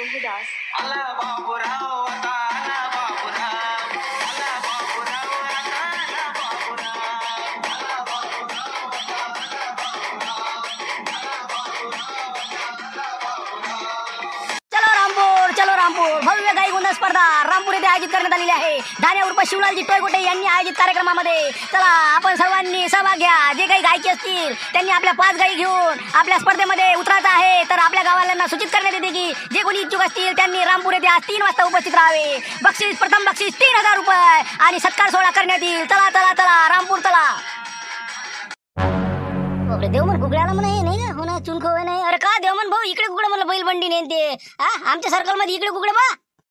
तुलसीदास। चलो रामपूर भव्य गाई गोंधळ स्पर्धा रामपूर येथे आयोजित करण्यात आलेली आहे। धान्या उर्फ शिवलालजी टोयगोटे यांनी आयोजित कार्यक्रमामध्ये चला आपण सर्वांनी सहभाग घ्या। जे काही गायकी असतील त्यांनी आपल्या 5 गायी घेऊन आपल्या स्पर्धेमध्ये उतरायचं आहे। तर आपल्या गावाल्यांना सूचित करण्यात येते की जे कोणी इच्छुक असतील त्यांनी रामपूर येथे आज 3 वाजता उपस्थित राहावे। बक्षीस प्रथम बक्षीस 3000 रुपये आणि सत्कार सोहळा करण्यात येईल। चला चला चला रामपूर चला। देवमन कुकड्याला म्हणे नाही ना होणार चुनखो नाही। अरे का देवमन भाऊ इकडे कुकडे म्हणलं बैलबंडी नाही ते आमच्या सर्कल मध्ये इकडे कुकडे बा।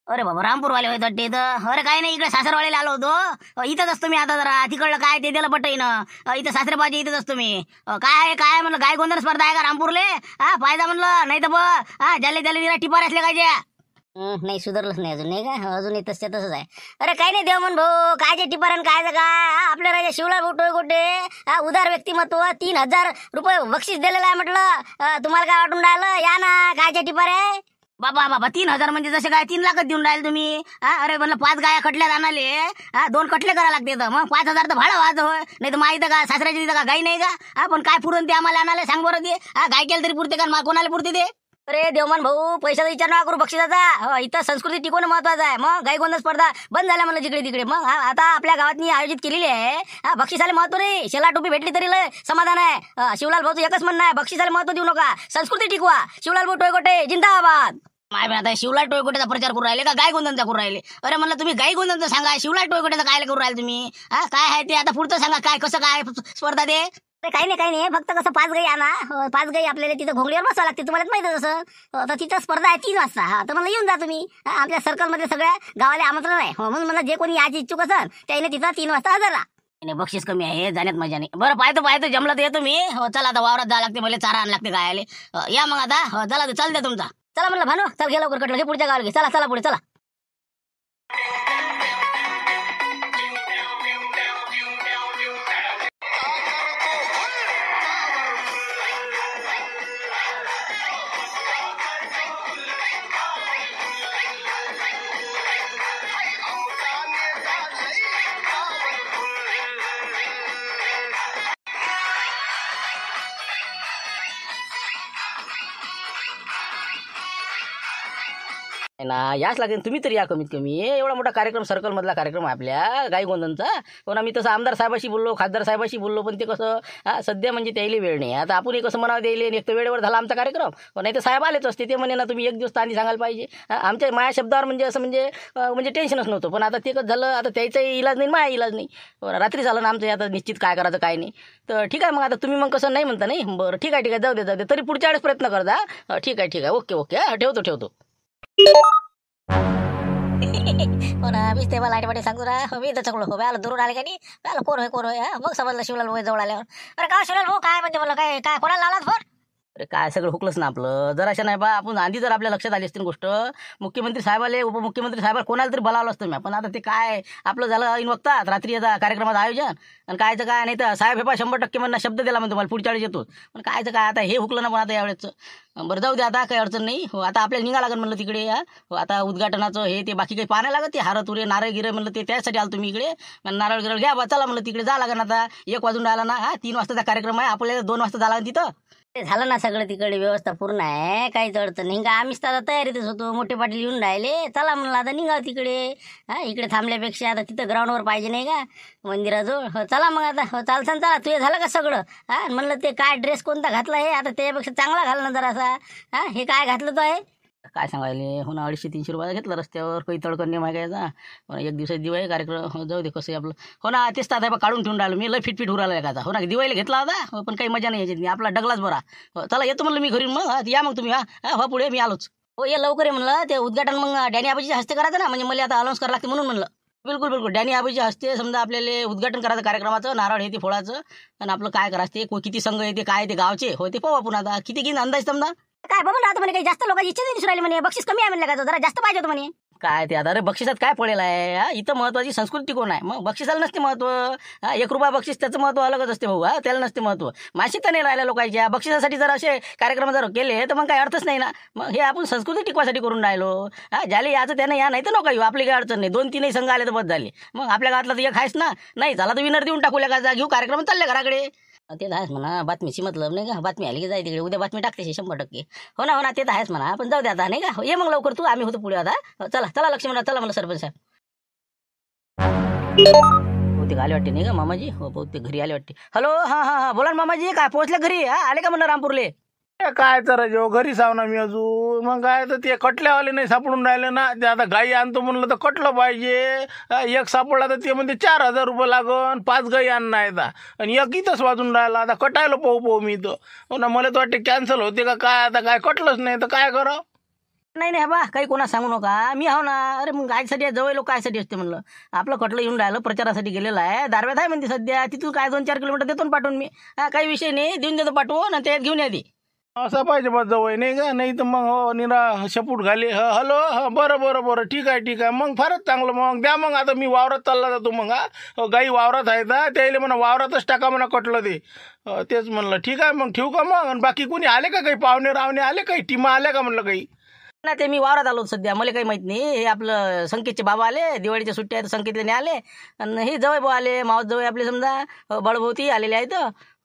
अरे बाबा रामपूर वाले होते वाटते इथं। अरे काय नाही इकडे सासरवाडीला आलो होतो। इथंच असतो मी आता जरा तिकडलं काय ते त्याला पटई ना इथं सासरे बाजी इथंच असतो मी। काय म्हणलं गाय गोंधळ स्पर्धा आहे का रामपूरले फायदा म्हणलं नाही तर बा ज्याले त्याला टिपार असले काय नाही सुधारलंच नाही अजून नाही का अजून तसंच आहे। अरे काही नाही देवमन भाऊ काय जे टिपारण काय काय आपल्या राजा शिवलाल भाऊ टोयगोटे उदार व्यक्तिमत्व 3000 रुपये बक्षीस दिलेलं आहे म्हटलं। तुम्हाला काय वाटून राहिलं या ना काय टिपार आहे बाबा 3000 म्हणजे जसे काय 3 लाखच देऊन राहिले तुम्ही। अरे म्हणलं 5 गाया कटल्यात आणाले 2 कटले करा लागते तर मग 5000 तर भाडं वाज होय नाही तर माहिती का सासऱ्याची तिथं का गाई नाही का पण काय पुरण ते आम्हाला आणाले सांग बरं ते गाय केलं तरी पुरते का कोणाला पुरते ते। अरे देवमन भाऊ पैशाचा विचार नका करू बक्षिसाचा इथं संस्कृती टिकवणं महत्वाचं आहे। मग गाई गोंधळ स्पर्धा बंद झाल्या म्हणलं जिकडे तिकडे मग आता आपल्या गावातनी आयोजित केलेली आहे बक्षिसाला महत्व नाही शेला टोपी भेटली तरी लय समाधान आहे। शिवलाल भाऊचं एकच म्हणणं आहे बक्षिसाला महत्व देऊ नका संस्कृती टिकवा। शिवलाल भाऊ टोयगोटे जिंदाबाद। माय आता शिवलाल टोयगोटेचा प्रचार करू राहिले का गाय गोंधळचा करू राहिले। अरे म्हणलं तुम्ही गाई गोंधळचं सांगा शिवलाल टोयगोटेचा काय करू राहिले तुम्ही काय आहे ते आता पुढचं सांगा काय कसं काय स्पर्धा ते। काही नाही फक्त कसं 5 गाई आणा 5 गाई आपल्याला तिथं घोंगडीवर बसावं लागते तुम्हाला माहिती तसं तर तिथं स्पर्धा आहे 3 वाजता तर मला येऊन जा तुम्ही आपल्या सर्कलमध्ये सगळ्या गावाला आमंत्रण आहे म्हणून मला जे कोणी याची इच्छुक असेल त्याने तिथं 3 वाजता हजर राहा। बक्षीस कमी आहे जाण्यात मजा नाही। बरं पाहतो जमलं तर येतो मी चला आता वावरात जावं लागते मला चारा आण लागते गायले या मग आता चला चाल द्या तुमचा चला म्हणलं भानो चल घे लवकर कटलं घे पुढच्या गावाला घे चला पुढे चला। ना याच लागेल तुम्ही तरी या कमीत कमी एवढा मोठा कार्यक्रम सर्कल मधला कार्यक्रम आपल्या गाई गोंधळचा पण आम्ही तसं आमदार साहेबाशी बोललो खासदार साहेबाशी बोललो पण ते कसं सध्या म्हणजे त्याला वेळ नाही। आता आपण कसं म्हणावं द्यायले एक तर वेळेवर झाला आमचा कार्यक्रम नाही तर साहेब आलेच असते ते म्हणे ना तुम्ही 1 दिवस आधी सांगायला पाहिजे। आमच्या माया शब्दावर म्हणजे असं म्हणजे टेन्शनच नव्हतं पण आता ते कसं झालं आता त्याचाही इलाज नाही माया इलाज नाही रात्री झालं ना आमचं आता निश्चित काय करायचं काय नाही तर ठीक आहे मग आता तुम्ही मग कसं नाही म्हणता नाही बरं ठीक आहे जाऊ दे तरी पुढच्या वेळेस प्रयत्न करता ठीक आहे ओके ठेवतो हो ना मीच तेव्हा लाईट सांगू ना मी तर चकलो हो आला दुरून आले का नाही आला कोण होय मग समजलं शिवलाल भाऊ जवळ आल्यावर अरे काय शिवलाल भाऊ काय म्हणते मला काय कोणाला लावलाच फोन। अरे काय सगळं हुकलंच ना आपलं जराशा नाही बा आपण आधी जर आपल्या लक्षात आली असती गोष्ट मुख्यमंत्री साहेबाले उपमुख्यमंत्री साहेबाला कोणाला तरी बोलावलं असतं मी पण आता ते काय आपलं झालं ऐन वक्तात रात्री आता कार्यक्रमाचं आयोजन आणि कायचं काय नाही तर साहेब हे 100% म्हणणं शब्द दिला म्हणतो तुम्हाला पुढच्या वेळेस येतो पण कायचं काय आता हे हुकलं ना पण आता यावेळेस बरं जाऊ दे आता काही अडचण नाही आता आपल्याला निघा लागेल म्हणलं तिकडे आता उद्घाटनाचं हे ते बाकी काही पाहायला लागत ते हार तुरे नारळ गिरं म्हणलं ते त्यासाठी आलं तुम्ही इकडे नारळ गिरळ घ्या बा चला म्हणलं तिकडे जा लागेल आता 1 वाजून राहिला ना 3 वाजताचा कार्यक्रम आहे आपल्याला 2 वाजता जा लागेल तिथं झालं ना सगळं तिकडे व्यवस्था पूर्ण आहे काहीच अडचण नाही का आम्हीच तर आता तयारीतच होतो मोठे पाटील येऊन राहिले चला म्हणलं आता निघाव तिकडे इकडे थांबल्यापेक्षा आता तिथं ग्राउंडवर पाहिजे नाही का मंदिराजवळ चला मग आता चालसान चला तुझे झालं का सगळं म्हणलं ते काय ड्रेस कोणता घातला आहे आता त्यापेक्षा चांगला घाल ना जरासा हे काय घातलं तो आहे काय सांगायले हो ना 250-300 रुपयाचा घेतला रस्त्यावर काही तडकन नाही मागायचा 1 दिवसाची दिवाळी कार्यक्रम जाऊ दे कसं आपलं हो ना तेच तर आता काढून ठेवून राहिलो मी लय फिटफिट उराला एखादा हो ना दिवाळीला घेतला होता पण काही मजा नाही यायची आपला डगलाच बरा चला येतो म्हणलं मी घरी मग या मग तुम्ही हा पुढे मी आलोच हो ये लवकर आहे म्हणलं ते उद्घाटन मग डॅनी आबाजीच्या हस्ते करायचं ना म्हणजे मला आता अनाऊन्स करावं लागते म्हणून म्हणलं बिलकुल डॅनी आबाजीच्या हस्ते समजा आपल्याला उद्घाटन करायचं कार्यक्रमाचं नारळ हे ते फोडायचं आणि आपलं काय करायचं ते किती संघ येते काय ते गावचे हो ते पाहू आपण आता किती घेईन अंदाज समजा काय बाबा ना आता म्हणे काही जास्त लोकांची इच्छा नाही दिसून राहिली म्हणे बक्षीस कमी आहे म्हणलं का जरा जास्त पाहिजे होतं म्हणे काय ते आता अरे बक्षिसात काय पडेल आहे हा? इथं महत्वाची संस्कृती कोण आहे मग बक्षिसाला नसते महत्व. हा 1 रुपया बक्षीस त्याचं महत्व अलगच असते भाऊ. हा त्याला नसते महत्व. मानसिकता नाही राहिल्या लोकांच्या. बक्षिसासाठी जर असे कार्यक्रम जर केले तर मग काही अर्थच नाही ना. मग हे आपण संस्कृती टिकवासाठी करून राहिलो. हा ज्याला याचं त्यानं या नाही तर नका येऊ. आपली काही अडचण नाही. 2-3 संघ आले तर बस झाले. मग आपल्या गावातला तर एक आहेच ना. नाही झाला तर विनर देऊन टाकूया का घेऊ कार्यक्रम चालले घराकडे. ते तर आहेच म्हणा. बातमीशी मतलब नाही का. बातमी आली की जाय तिकडे. उद्या बातमी टाकते 100%. हो ना ते तर आहेच म्हणा. पण जाऊ दे आता नाही का. ये मग लवकर तू. आम्ही होतो पुढे आता. चला लक्ष्मण चला मला सरपंच साहेब. बहुतेक आले वाटते नाही का मामाजी. हो बहुतेक घरी आले वाटते. हॅलो हा बोला ना मामाजी. काय पोहोचले घरी. हा आले का म्हणलं रामपूरले. काय तर जेव्हा घरी साव ना मी अजून. मग काय तर ते कटल्यावाले नाही सापडून राहिले ना. ते आता गाई आणतो म्हणलं तर कटलं पाहिजे. एक सापडला तर ते म्हणजे 4,000 रुपये लागन. 5 गाई आणणं आहे आता. आणि एक इथंच वाजून राहिला. आता कटायला पाहू मी इथं. हो ना मला तर वाटते कॅन्सल होते का काय. आता काय कटलंच नाही तर काय करावं. नाही बा काही कोणा सांगू नका. मी हाव ना. अरे मग गायसाठी जवळ लोक कायसाठी असते म्हणलं. आपलं कटलं येऊन राहिलं प्रचारासाठी गेलेलं आहे. दारव्यात आहे म्हणते सध्या. तिथून काय 2-4 किलोमीटर देतो पाठवून मी. हा काही विषय नाही. देऊन देतो पाठवून आणि त्यात घेऊन या ती. असं पाहिजे बा जवळ नाही का. नाही तर मग हो निरा शपूट घाले. हॅलो बरं ठीक आहे. मग फारच चांगलं. मग द्या मग. आता मी वावरात चालला जातो मग. गाई वावरात आहेत. त्याला म्हणा वावरातच टाका म्हणा कटलं ते. तेच म्हणलं ठीक आहे मग ठेवू का मग. आणि बाकी कोणी आले का काही पाहुणे रावणे आले काही टीमा आल्या का म्हणलं काही. नाही ते मी वावरात आलो सध्या. मला काही माहित नाही. हे आपलं संकेतचे बाबा आले. दिवाळीच्या सुट्ट्या आहेत संकेतले आले. आणि हे जवळ भाऊ आले. मावस जवळ आपले समजा बळभोवती आलेले आहेत.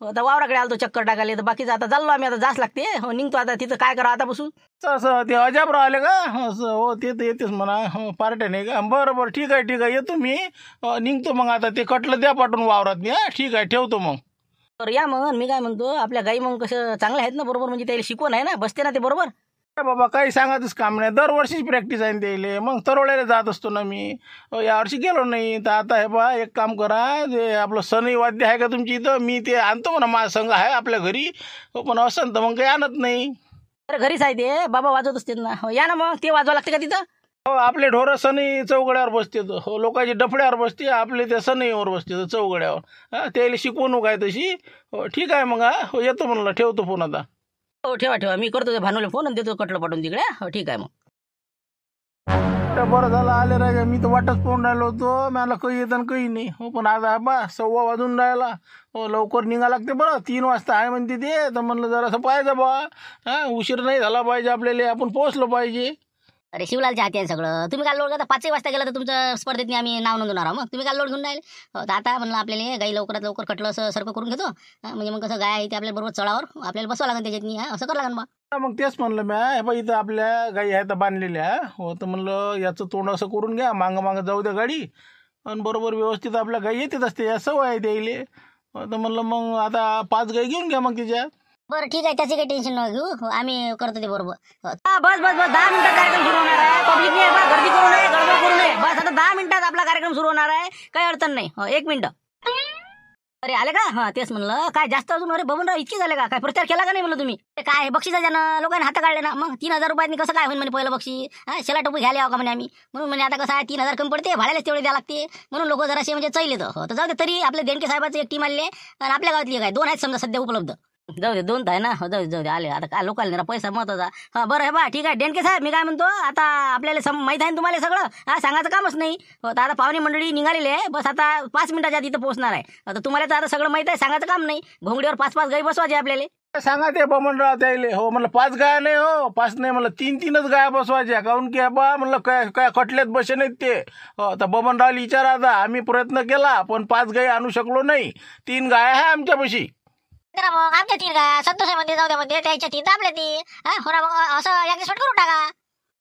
आता वावराकडे आलो चक्कर टाकाले. तर बाकीचं आता चाललो आम्ही. आता जास लागते. हो निघतो आता. तिथं काय करा आता बसू. असं ते अजाबराव आले का. असं हो ते तर येतेच म्हणा. हो पार्ट्या नाही का. बरं ठीक आहे येतो मी. निघतो मग आता. ते कटलं द्या पाठवून वावरात मी. ठीक आहे ठेवतो मग. तर या मग. मी काय म्हणतो आपल्या गाई मग कसं चांगल्या आहेत ना बरोबर. म्हणजे त्याला शिकवण आहे ना. बसते ना ते बरोबर. बाबा काही सांगायचंच काम नाही. दरवर्षीच प्रॅक्टिस आहे त्याले. मग तरोळ्याला जात असतो ना मी. यावर्षी गेलो नाही. तर आता हे बा एक काम करा. ते आपलं सनई वाद्य आहे का तुमची इथं. मी ते आणतो म्हणा. माझा संघ आहे आपल्या घरी. पण असं तर मग काही आणत नाही. अरे घरीच आहे ते. बाबा वाजवत असते ना. हो या ना मग. ते वाजवा लागते का तिथं. हो आपले ढोरं सनई चौघड्यावर बसते. हो लोकांची डफड्यावर बसते. आपले त्या सनईवर बसते चौघड्यावर. त्याला शिकवणूक आहे तशी. हो ठीक आहे मग. हो येतो म्हणलं. ठेवतो फोन आता. हो ठेवा. मी करतो ते भानूला फोन आणि देतो कटलं पाठवून तिकडे. हो ठीक आहे मग. बरं झालं आले राजा. मी तर वाटच पाहून राहिलो होतो. मला काही येतं आणि काही नाही. हो पण आता बा 1:15 वाजून राहिला. हो लवकर निघा लागते बरं. 3 वाजता आहे म्हणते ते. तर म्हणलं जरासं पाहिजे बा. उशीर नाही झाला पाहिजे आपल्याला. आपण पोहोचलो पाहिजे. अरे शिवलालच्या हाती आहे सगळं. तुम्ही काल लोड करता 5 वाजता गेला तर तुमचं स्पर्धेत आम्ही नाव नोंदवणार आहोत. मग तुम्ही काल लोड घेऊन राहिले. तर आता म्हणलं आपल्याला गाई लवकरात लवकर कटलं असं सारखं करून घेतो. म्हणजे मग कसं गाय आहे ते आपल्याला बरोबर चढावर आपल्याला बसवा लागेल त्याच्यात. असं करावं लागेल बा. मग तेच म्हणलं मी. हे बा इथं आपल्या गाई आहेत बांधलेल्या. हो तर म्हणलं याचं तोंड असं करून घ्या. मागं जाऊ द्या गाडी. आणि बरोबर व्यवस्थित आपल्या गाई येतेच असते. या सवय आहे द्यायले. तर म्हणलं मग आता 5 गाई घेऊन घ्या मग तिच्या. बरं ठीक आहे. त्याची काही टेन्शन नका घेऊ. आम्ही करतो ते बरोबर. बस 10 मिनिटात कार्यक्रम सुरू होणार आहे. पब्लिक गर्दी करू नये गडबड करू नये. बस आता 10 मिनिटात आपला कार्यक्रम सुरू होणार आहे. काही अडचण नाही. 1 मिनिट. अरे आले का. तेच म्हणलं काय जास्त अजून. अरे बबनराव इतके झाले का. काय प्रचार केला का नाही म्हणलं तुम्ही. काय बक्षिसाच्या लोकांनी हात काढले ना. मग 3,000 रुपयांनी कसं काय होईल म्हणे पहिलं बक्षीस. शेला टोपी घ्यायला यावं का म्हणे आम्ही. म्हणून म्हणजे आता कसं आहे 3,000 कमी पडते. भाड्यालाच तेवढे द्यावं लागते. म्हणून लोक जरासे म्हणजे चैले तर जाऊ दे. तरी आपले देणके साहेबाचं एक टीम आले. आणि आपल्या गावातली काय 2 आहेत समजा सध्या उपलब्ध. जाऊ दे 2 आहे ना. जाऊ दे आले. आता काय लोकांना पैसा महत्वाचा. बरं आहे बा ठीक आहे. देणके साहेब मी काय म्हणतो आता आपल्याला माहित आहे तुम्हाला सगळं. सांगायचं कामच नाही. तर आता पाहुणे मंडळी निघालेली आहे. बस आता 5 मिनिटाच्या आत इथं पोहोचणार आहे. आता तुम्हाला तर आता सगळं माहित आहे. सांगायचं काम नाही. घोंगडीवर 5-5 गाई बसवायचे आपल्याला. सांगा ते बमनराव त्याले. हो म्हणलं 5 गाया नाही. हो 5 नाही म्हणलं 3-3च गाया बसवायच्या. काहून की बा म्हणलं काय कटल्यात बसे नाहीत ते. हो तर बमनरावला विचारा आता. आम्ही प्रयत्न केला पण 5 गाई आणू शकलो नाही. 3 गाया आहे आमच्यापाशी. मग आमच्या 3 गाय संतोष मध्ये जाऊ द्या मध्ये. त्याच्या 3 आपल्या 3. हो ना मग असं ऍडजस्टमेंट करून टाका.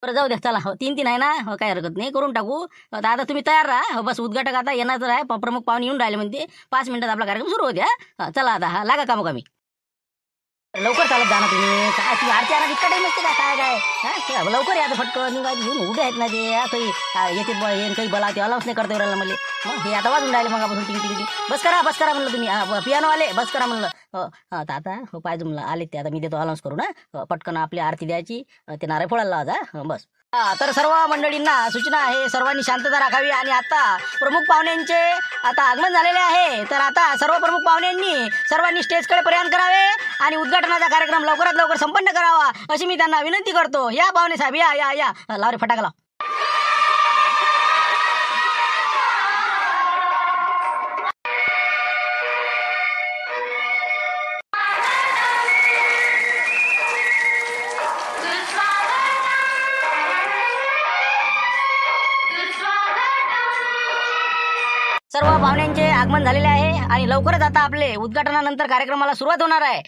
बरं जाऊ द्या चला. हो 3 आहे ना. हो काही हरकत नाही. करून टाकू. आता तुम्ही तयार राहा. बस उद्घाटक आता येणार तर आहे. प्रमुख पाहुणे येऊन राहिले म्हणते. 5 मिनिटात आपला कार्यक्रम सुरू होत्या. चला आता लागा कामोकामी. लवकर चालत जा ना तुम्ही. काय ती आरती आणा इतका टाइम असते का काय. लवकर या फटकन घेऊन उभे आहेत ना ते. काही येते येईन काही बला ते अलाउन्स नाही करता येऊ राहिला मला. हे आता वाजून राहिले मग आपण टिंग. बस करा म्हणलं तुम्ही. पियानो आले बस करा म्हणलं. तर आता पाहिजे म्हणलं आले ते. आता मी देतो अलाउन्स करू ना. पटकन आपली आरती द्यायची. ते नारळ फोडायला लावा. बस. तर सर्व मंडळींना सूचना आहे. सर्वांनी शांतता राखावी. आणि आता प्रमुख पाहुण्यांचे आता आगमन झालेले आहे. तर आता सर्व प्रमुख पाहुण्यांनी सर्वांनी स्टेजकडे प्रयाण करावे. आणि उद्घाटनाचा कार्यक्रम लवकरात लवकर संपन्न करावा अशी मी त्यांना विनंती करतो. या पाहुणे साहेब या लाव रे फटाका लाव. सर्व पाहुण्यांचे आगमन झालेले आहे आणि लवकरच आता आपले उद्घाटनानंतर कार्यक्रमाला सुरुवात होणार आहे.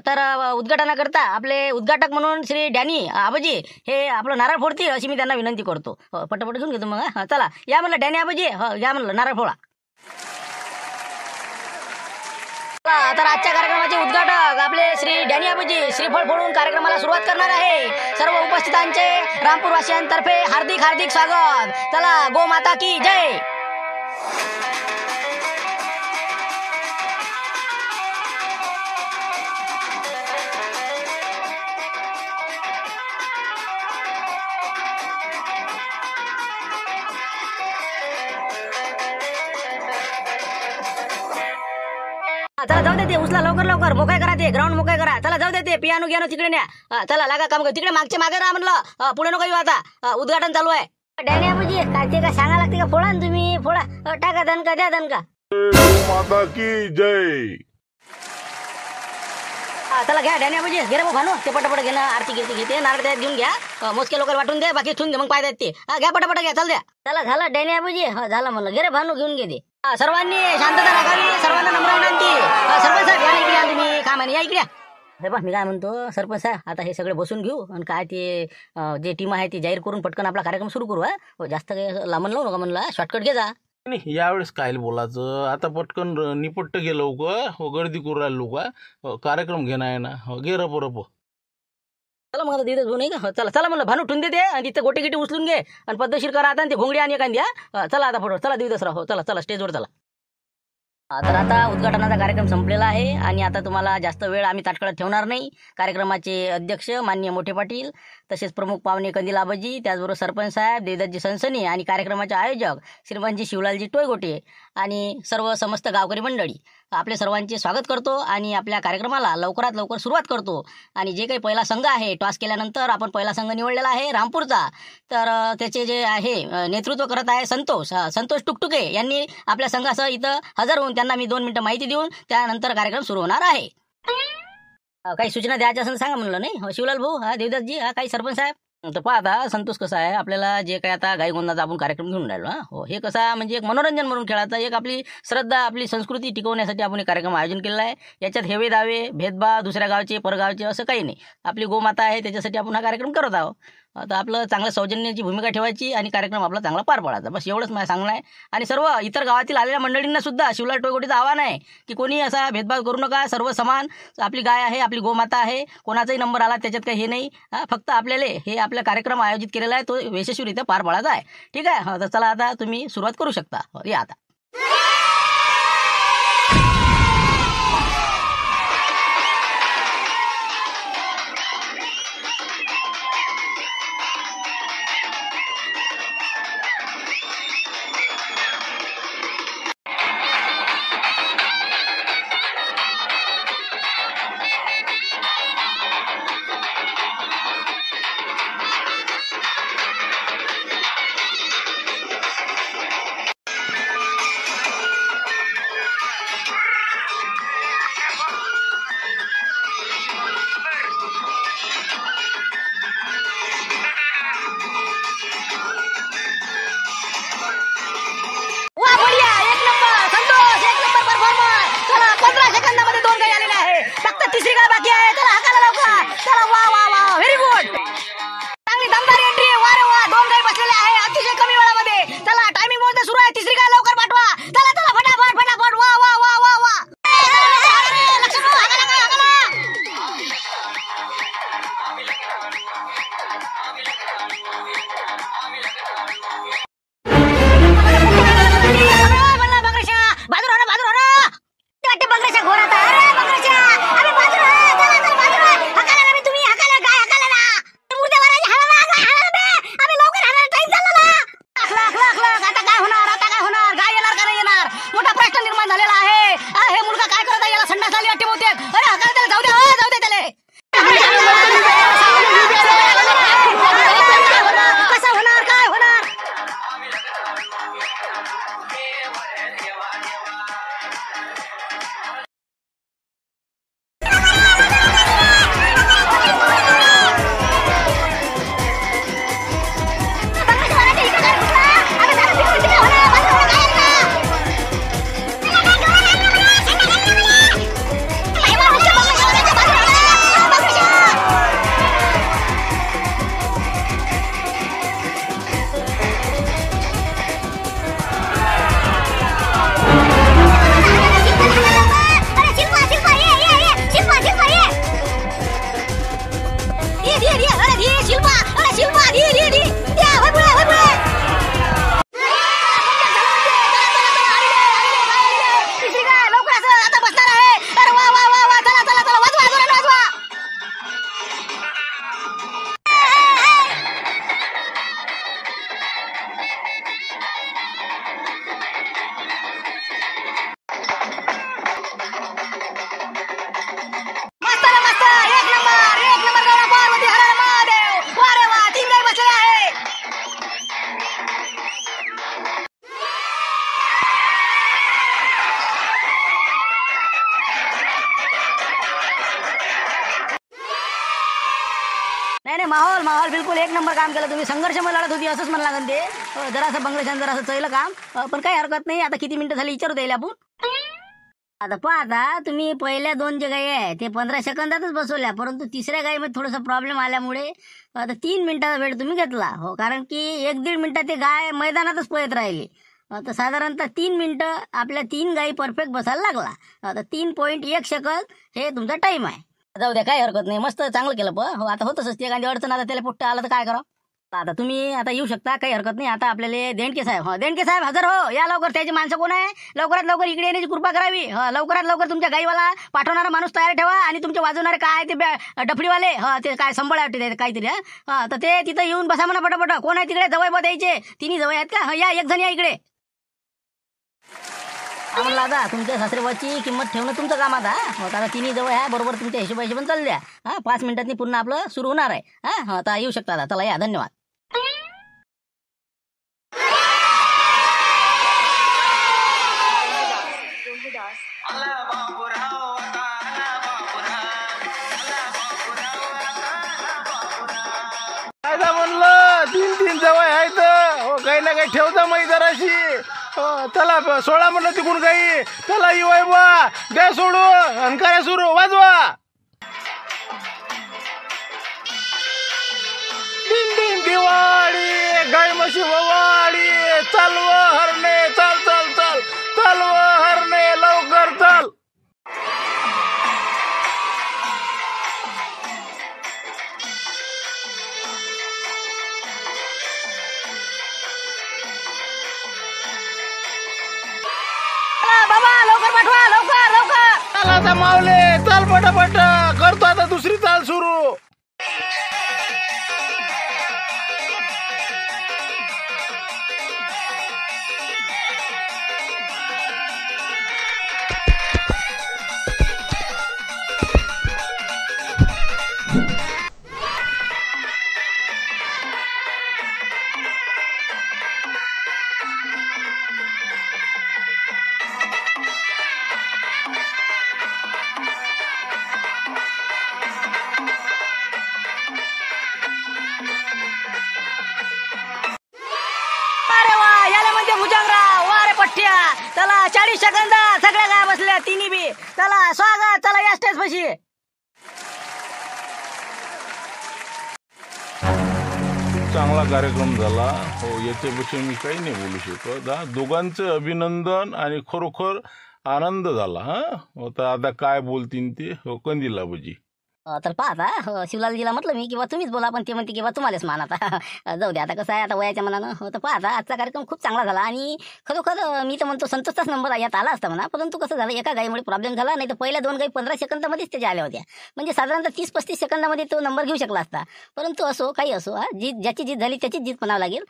तर उद्घाटनाकरता आपले उद्घाटक म्हणून श्री डॅनी आबाजी हे आपलं नारळ फोडतील अशी मी त्यांना विनंती करतो. पटपट घेऊन घेतो मग. चला या म्हणलं डॅनी आबाजी, या म्हणलं नारळ फोडा. तर आजच्या कार्यक्रमाचे उद्घाटक आपले श्री डॅनी आबाजी श्रीफळ फोडून कार्यक्रमाला सुरुवात करणार आहे. सर्व उपस्थितांचे रामपूरवासियांतर्फे हार्दिक हार्दिक स्वागत. चला गो माता की जय. चला जाऊ दे ते उचला लवकर लवकर मोकळे करा, ते ग्राउंड मोकळे करा. चला जाऊ दे ते पियानो घ्या तिकडे न्या. चला लागा काम कर तिकडे मागचे मागे राहा म्हणलं. पुढे नको येऊ आता, उद्घाटन चालू आहे. डॅनी आबाजी काय ते काय सांगा लागते का? फोडा ना तुम्ही, फोडा. टाका दणका, द्या दणका. माता की जय. चला घ्या डॅनी आबाजी, घे रे मग भानू ते पटापट घे ना. आरती गिरती घेते नारळ त्यात घेऊन घ्या. मोजके लोक वाटून दे, बाकी ठेवून दे मग पाय ते. घ्या पटापट घ्या, चल द्या. चला झालं डॅनी आबाजी, झालं म्हणलं. घे रे भानू घेऊन घे ते. सर्वांनी शांतता राखावी, सर्वांना नम्र विनंती. सरपंच साहेब या इकडे या तुम्ही, कामाने या इकडे. हे बा मी काय म्हणतो सरपंच साहेब, आता हे सगळे बसून घेऊ आणि काय ते जे टीम आहे ती जाहीर करून पटकन आपला कार्यक्रम सुरू करू. जास्त काही लांबून लावू नका म्हणलं, शॉर्टकट घे जा. नाही यावेळेस काय बोलायचं, आता पटकन निपट्ट गेलं लोक, गर्दी करू राहिले लोक, कार्यक्रम घेणं आहे ना. घे रप रप. चला मग आता तिथे घेऊ नाही का? चला चला म्हणलं भानू ठेवून देते आणि तिथे गोटी गिटी उचलून घे आणि पद्धतशीर करा आता. ते घोंगडी आणि एखादी चला आता फोटो. चला देऊ दसरा. हो चला चला स्टेजवर चला. तर आता उद्घाटनाचा कार्यक्रम संपलेला आहे आणि आता तुम्हाला जास्त वेळ आम्ही ताटकळत ठेवणार नाही. कार्यक्रमाचे अध्यक्ष माननीय मोठे पाटील, तसेच प्रमुख पाहुणे कंदील आबाजी, त्याचबरोबर सरपंच साहेब देवदासजी सनसनी आणि कार्यक्रमाचे आयोजक श्रीमानजी शिवलालजी टोयगोटे आणि सर्व समस्त गावकरी मंडळी आपले सर्वांचे स्वागत करतो आणि आपल्या कार्यक्रमाला लवकरात लवकर सुरुवात करतो. आणि जे काही पहिला संघ आहे, टॉस केल्यानंतर आपण पहिला संघ निवडलेला आहे रामपूरचा. तर त्याचे जे आहे नेतृत्व करत आहे संतोष टुकटुके यांनी आपल्या संघासह इथं हजर होऊन त्यांना मी 2 मिनिटं माहिती देऊन त्यानंतर कार्यक्रम सुरू होणार आहे. काही सूचना द्यायच्या असेल सांगा म्हणलं. नाही शिवलाल भाऊ, देवदासजी, काही सरपंच साहेब. तर पहा आता संतोष कसा आहे, आपल्याला जे काही आता गायगोंदाचा आपण कार्यक्रम घेऊन राहिलो हो, हे कसा म्हणजे एक मनोरंजन म्हणून खेळायचा, एक आपली श्रद्धा, आपली संस्कृती टिकवण्यासाठी आपण एक कार्यक्रम आयोजन केलेला आहे. याच्यात हेवे दावे, भेदभाव, दुसऱ्या गावचे परगावचे असं काही नाही. आपली गोमाता आहे त्याच्यासाठी आपण हा कार्यक्रम करत आहोत. तर आपलं चांगलं सौजन्याची भूमिका ठेवायची आणि कार्यक्रम आपला चांगला पार पाडायचा, बस एवढंच मला सांगणं आहे. आणि सर्व इतर गावातील आलेल्या मंडळींना सुद्धा शिवलाल टोयगोटेचं आव्हान आहे की कोणी असा भेदभाव करू नका, सर्व समान. आपली गाय आहे, आपली गोमाता आहे, कोणाचाही नंबर आला त्याच्यात काही हे नाही. फक्त आपल्याला हे आपला कार्यक्रम आयोजित केलेला आहे तो यशस्वीरित्या पार पाडायचा आहे. ठीक आहे. तर चला आता तुम्ही सुरुवात करू शकता. या आता. माहोल माहोल बिलकुल एक नंबर काम केलं तुम्ही. संघर्षमय लढत होती असंच म्हणा लागेल ते. जरासं बंगलेशान जरासं चैलं काम. पण काही हरकत नाही. आता किती मिनिटं झाली विचारू द्यायला आपण. आता पहा, आता तुम्ही पहिल्या 2 जे गाई आहे ते 15 सेकंदातच बसवल्या, परंतु तिसऱ्या गाईमध्ये थोडासा प्रॉब्लेम आल्यामुळे आता 3 मिनिटाचा वेळ तुम्ही घेतला. हो, कारण की 1-1.5 मिनिटात ते गाय मैदानातच पळत राहिली. तर साधारणतः 3 मिनिटं आपल्या 3 गाई परफेक्ट बसायला लागला. आता 3.1 सेकंद हे तुमचा टाइम आहे. जाऊ द्या, काही हरकत नाही. मस्त चांगलं केलं. हो, आता होतच असते एखादी अडचण. आता त्याला पुट्ट आलं तर काय करा. आता तुम्ही आता येऊ शकता, काही हरकत नाही. आता आपल्याला देणके साहेब, देणके साहेब हजर हो, या लवकर. त्याची माणसं कोण आहे, लवकरात लवकर इकडे येण्याची कृपा करावी. लवकरात लवकर तुमच्या गाईवाला पाठवणारा माणूस तयार ठेवा. आणि तुमचे वाजवणारे काय ते डफडीवाले, ते काय संबळ वाटते काहीतरी. तर ते तिथं येऊन बसा म्हणा पटापट. कोण आहे तिकडे जवळ द्यायचे? तिन्ही जवळ आहेत का? या, एक जण या इकडे. म्हणलं आता तुमच्या सासरेबाची किंमत ठेवणं तुमचं काम. आता तिन्ही जवळ आहे, बरोबर तुमच्या हिशोबाशी पण चालू द्या. 5 मिनिटांनी पुन्हा आपलं सुरू होणार आहे. आता येऊ शकता. चला या, धन्यवाद. काय म्हणलं 3 जवळ आहेत. हो, काही ना काही ठेवता माही जराशी. चला सोळा म्हणलं तिकून काही. चला येऊ बा, द्या सोडू आणि काय सुरू वाजवा. दिन दिवाळी गाय म्हशी वाडी. चालव हरणे, चाल चाल चाल. चालव हरणे, लवकर चाल. बाबा लवकर पाठवा, लवकर लवकर. चला आता मावले, चाल पटापट. करतो आता दुसरी चाल सुरू. चला 40 सेकंद सगळ्या गाय बसल्या तिन्ही बी. चला स्वागत. चला या स्टेज पाशी. चांगला कार्यक्रम झाला. हो, याच्यापेक्षा मी काही नाही बोलू शकत. दोघांचं अभिनंदन आणि खरोखर आनंद झाला. होता आता काय बोलतीन ते. हो, कंदील बाबूजी. तर पहा आता शिवलालजीला म्हटलं मी किंवा तुम्हीच बोला, पण ते म्हणते किंवा तुम्हालाच मान. आता जाऊ द्या, आता कसं आहे, आता वयाच्या मनानं. हो, तर पहा आता आजचा कार्यक्रम खूप चांगला झाला. आणि खरोखर मी तर म्हणतो संतोषचाच नंबर यात आला असता म्हणा. परंतु कसं झालं, एका गाईमुळे प्रॉब्लेम झाला. नाही तर पहिल्या 2 गाई 15 सेकंदामध्येच त्याच्या आल्या होत्या. म्हणजे साधारणतः 30-35 सेकंदामध्ये तो नंबर घेऊ शकला असता. परंतु असो काही असो, ज्याची जीत झाली त्याचीच जीत म्हणावं लागेल.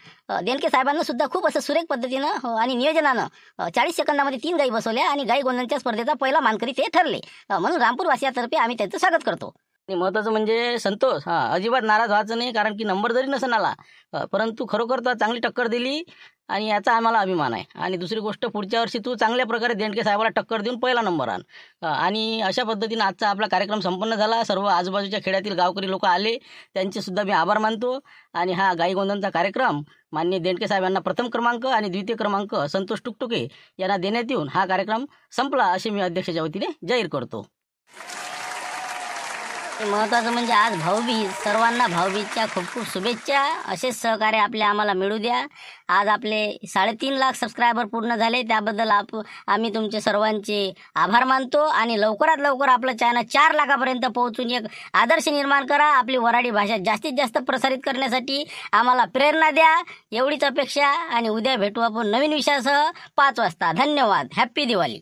देणके साहेबांना सुद्धा खूप असं सुरेख पद्धतीनं आणि नियोजनानं 40 सेकंदामध्ये 3 गाई बसवल्या. आणि गाई गोंधनच्या स्पर्धेचा पहिला मानकरी ते ठरले. म्हणून रामपूरवासियातर्फे आम्ही त्यांचं स्वागत करतो. आणि महत्त्वाचं म्हणजे संतोष अजिबात नाराज व्हायचं नाही. कारण की नंबर जरी नसेल आला, परंतु खरोखर तर चांगली टक्कर दिली आणि याचा आम्हाला अभिमान आहे. आणि दुसरी गोष्ट, पुढच्या वर्षी तू चांगल्या प्रकारे देणके साहेबाला टक्कर देऊन पहिला नंबर आण. आणि अशा पद्धतीने आजचा आपला कार्यक्रम संपन्न झाला. सर्व आजूबाजूच्या खेड्यातील गावकरी लोक आले, त्यांचे सुद्धा मी आभार मानतो. आणि हा गाईगोंधनचा कार्यक्रम माननीय देणके साहेब यांना प्रथम क्रमांक आणि द्वितीय क्रमांक संतोष टुकटुके यांना देण्यात येऊन हा कार्यक्रम संपला असे मी अध्यक्षाच्या वतीने जाहीर करतो. महत्त्वाचं म्हणजे आज भाऊबीज. सर्वांना भाऊबीजच्या खूप खूप शुभेच्छा. असेच सहकार्य आम्हाला मिळू द्या. आज आपले 3.5 लाख सबस्क्रायबर पूर्ण झाले, त्याबद्दल आम्ही तुमचे सर्वांचे आभार मानतो. आणि लवकरात लवकर आपलं चॅनल 4 लाखापर्यंत पोहोचून एक आदर्श निर्माण करा. आपली वऱ्हाडी भाषा जास्तीत जास्त प्रसारित करण्यासाठी आम्हाला प्रेरणा द्या, एवढीच अपेक्षा. आणि उद्या भेटू आपण नवीन विषयासह 5 वाजता. धन्यवाद. हॅप्पी दिवाळी.